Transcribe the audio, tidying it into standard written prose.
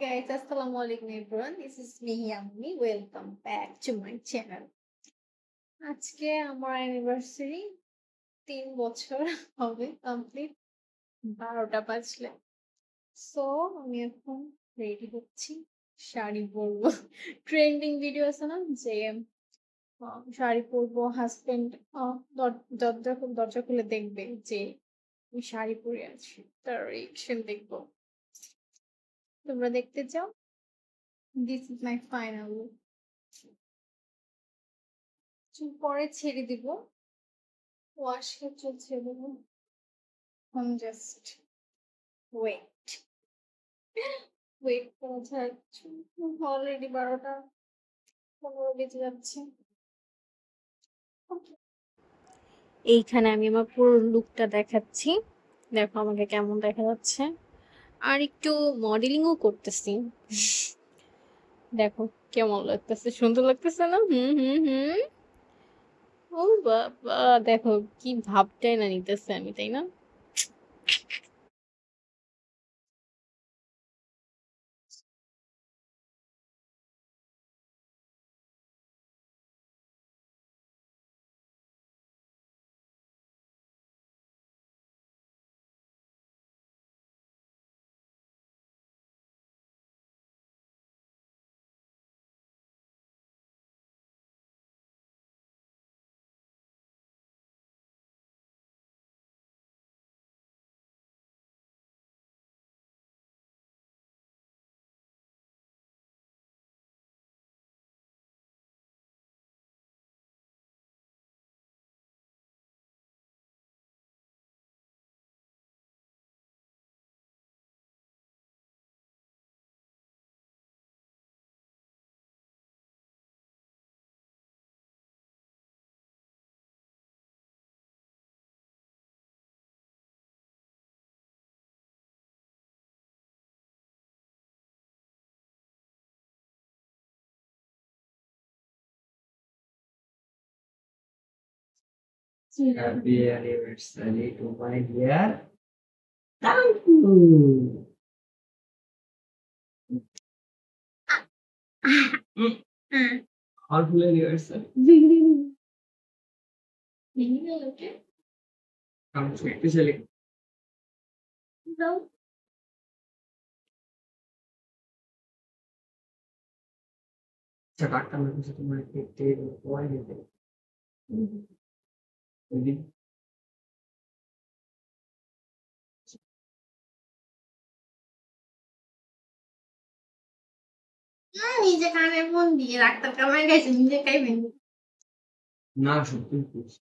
Guys, assalamualaikum everyone. This is me Yammi. Welcome back to my channel. আজকে আমার anniversary 3 বছর হবে complete 12টা বাজলে। সো আমি এখন রেডি হচ্ছি, শাড়ি পরবো। ট্রেন্ডিং ভিডিও আছে না যে শাড়ি পরবো, হাজবেন্ড দরজা খুলে দেখবে যে আমি শাড়ি পরে আছি, তার রিয়েকশন দেখবো। তোমরা দেখতে চাও? This is my final look. চুল পরে ছেড়ে দিব, ওয়াশ চুল ছেড়ে দেবো। জাস্ট ওয়েট ওয়েট করা যায়। অলরেডি 12টা 15 বেজে যাচ্ছে। এইখানে আমি আমার পুরো লুকটা দেখাচ্ছি, দেখো আমাকে কেমন দেখা যাচ্ছে। আর একটু মডেলিংও করতেছি, দেখো কেমন লাগতেছে, সুন্দর লাগতেছে না? হুম হুম হুম। ও বাবা, দেখো কি ভাবটাই না নিতেছে আমি, তাই না? Happy anniversary to my dear. Thank you. Happy anniversary. Come especially. Cakap kami bisa teman kita boy gitu. Jadi নিজে কানে ফোন দিয়ে ডাক্তার কামাই গেছে, নিজে খাইবেন। না সত্যি খুশি